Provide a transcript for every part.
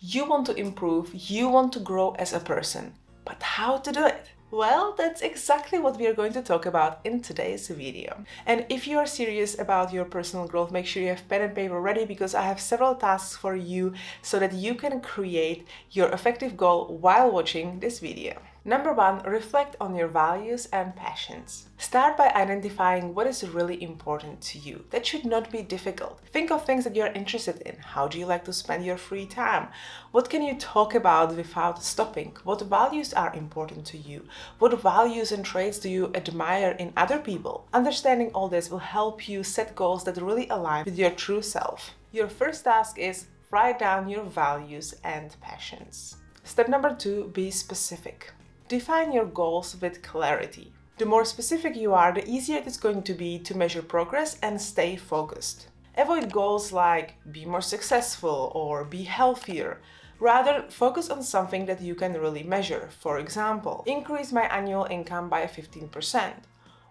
You want to improve, you want to grow as a person. But how to do it? Well, that's exactly what we are going to talk about in today's video. And if you are serious about your personal growth, make sure you have pen and paper ready, because I have several tasks for you so that you can create your effective goal while watching this video. Number 1, reflect on your values and passions. Start by identifying what is really important to you. That should not be difficult. Think of things that you're interested in. How do you like to spend your free time? What can you talk about without stopping? What values are important to you? What values and traits do you admire in other people? Understanding all this will help you set goals that really align with your true self. Your first task is write down your values and passions. Step number 2, be specific. Define your goals with clarity. The more specific you are, the easier it is going to be to measure progress and stay focused. Avoid goals like be more successful or be healthier. Rather, focus on something that you can really measure. For example, increase my annual income by 15%.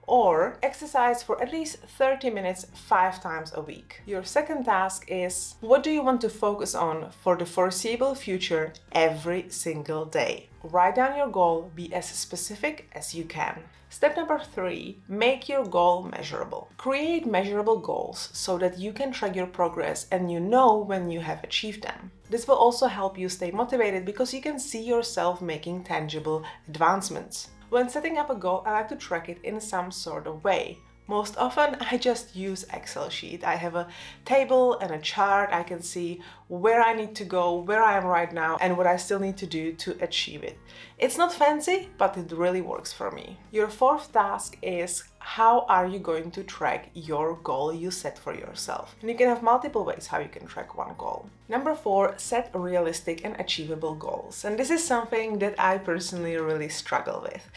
Or exercise for at least 30 minutes 5 times a week. Your second task is, what do you want to focus on for the foreseeable future every single day? Write down your goal, be as specific as you can. Step number 3, make your goal measurable. Create measurable goals so that you can track your progress and you know when you have achieved them. This will also help you stay motivated because you can see yourself making tangible advancements. When setting up a goal, I like to track it in some sort of way. Most often, I just use Excel sheet. I have a table and a chart. I can see where I need to go, where I am right now, and what I still need to do to achieve it. It's not fancy, but it really works for me. Your fourth task is, how are you going to track your goal you set for yourself? And you can have multiple ways how you can track one goal. Number 4, set realistic and achievable goals. And this is something that I personally really struggle with.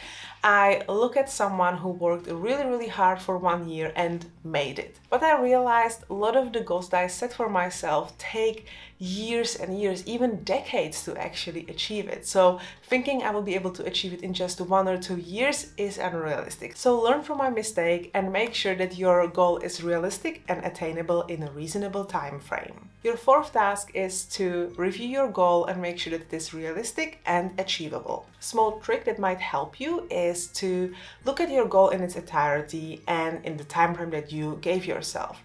I look at someone who worked really hard for 1 year and made it. But I realized a lot of the goals that I set for myself take years and years, even decades to actually achieve it. So thinking I will be able to achieve it in just 1 or 2 years is unrealistic. So learn from my mistake and make sure that your goal is realistic and attainable in a reasonable time frame. Your fourth task is to review your goal and make sure that it is realistic and achievable. A small trick that might help you is to look at your goal in its entirety and in the time frame that you gave yourself.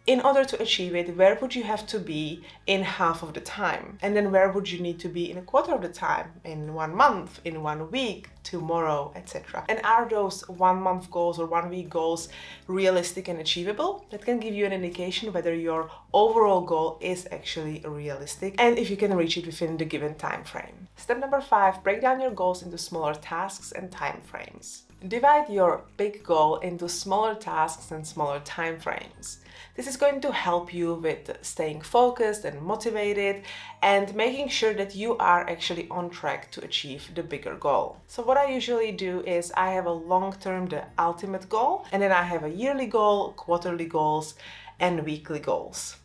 In order to achieve it, where would you have to be in half of the time? And then where would you need to be in a quarter of the time, in 1 month, in 1 week, tomorrow, etc. And are those 1 month goals or 1 week goals realistic and achievable? That can give you an indication whether your overall goal is actually realistic and if you can reach it within the given time frame. Step number 5, break down your goals into smaller tasks and time frames. Divide your big goal into smaller tasks and smaller time frames. This is going to help you with staying focused and motivated and making sure that you are actually on track to achieve the bigger goal. So what I usually do is I have a long-term, the ultimate goal, and then I have a yearly goal, quarterly goals, and weekly goals.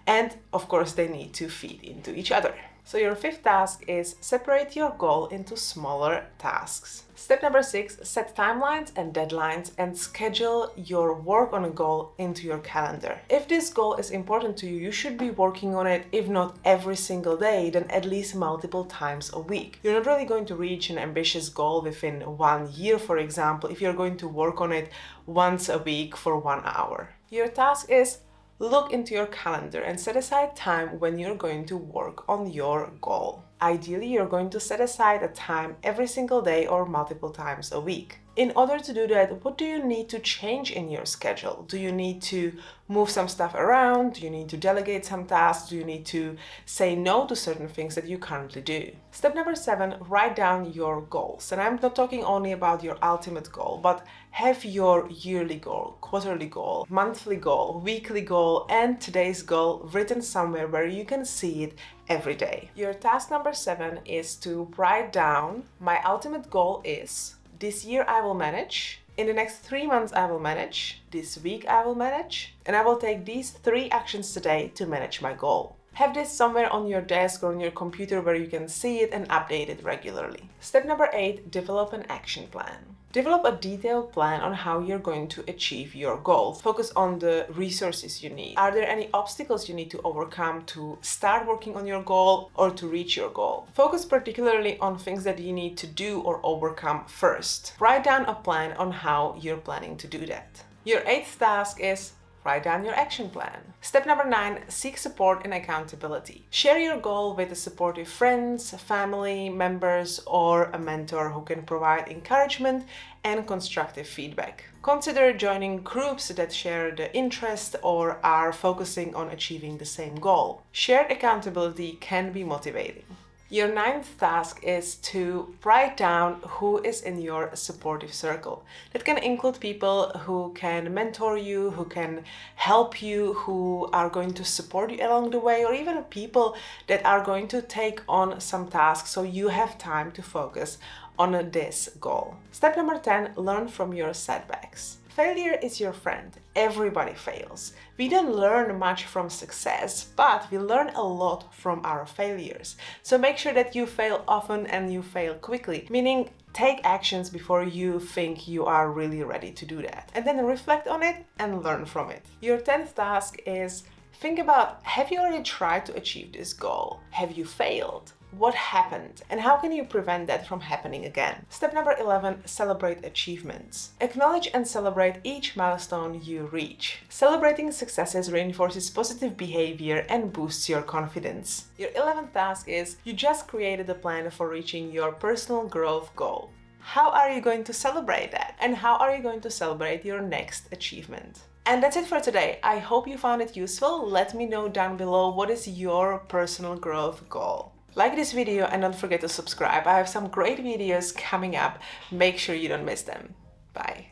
And of course, they need to feed into each other. So your fifth task is separate your goal into smaller tasks. Step number 6, set timelines and deadlines and schedule your work on a goal into your calendar. If this goal is important to you, you should be working on it, if not every single day, then at least multiple times a week. You're not really going to reach an ambitious goal within 1 year, for example, if you're going to work on it once a week for 1 hour. Your task is look into your calendar and set aside time when you're going to work on your goal. Ideally, you're going to set aside a time every single day or multiple times a week. In order to do that, what do you need to change in your schedule? Do you need to move some stuff around? Do you need to delegate some tasks? Do you need to say no to certain things that you currently do? Step number 7, write down your goals. And I'm not talking only about your ultimate goal, but have your yearly goal, quarterly goal, monthly goal, weekly goal, and today's goal written somewhere where you can see it every day. Your task number 7 is to write down, my ultimate goal is, this year I will manage, in the next 3 months I will manage, this week I will manage, and I will take these 3 actions today to manage my goal. Have this somewhere on your desk or on your computer where you can see it and update it regularly. Step number 8, develop an action plan. Develop a detailed plan on how you're going to achieve your goal. Focus on the resources you need. Are there any obstacles you need to overcome to start working on your goal or to reach your goal? Focus particularly on things that you need to do or overcome first. Write down a plan on how you're planning to do that. Your 8th task is write down your action plan. Step number 9, seek support and accountability. Share your goal with supportive friends, family members, or a mentor who can provide encouragement and constructive feedback. Consider joining groups that share the interest or are focusing on achieving the same goal. Shared accountability can be motivating. Your 9th task is to write down who is in your supportive circle. That can include people who can mentor you, who can help you, who are going to support you along the way, or even people that are going to take on some tasks so you have time to focus on this goal. Step number 10, learn from your setbacks. Failure is your friend. Everybody fails. We don't learn much from success, but we learn a lot from our failures. So make sure that you fail often and you fail quickly, meaning take actions before you think you are really ready to do that. And then reflect on it and learn from it. Your 10th task is think about, have you already tried to achieve this goal? Have you failed? What happened and how can you prevent that from happening again? Step number 11, celebrate achievements. Acknowledge and celebrate each milestone you reach. Celebrating successes reinforces positive behavior and boosts your confidence. Your 11th task is you just created a plan for reaching your personal growth goal. How are you going to celebrate that? And how are you going to celebrate your next achievement? And that's it for today. I hope you found it useful. Let me know down below what is your personal growth goal. Like this video and don't forget to subscribe. I have some great videos coming up. Make sure you don't miss them. Bye.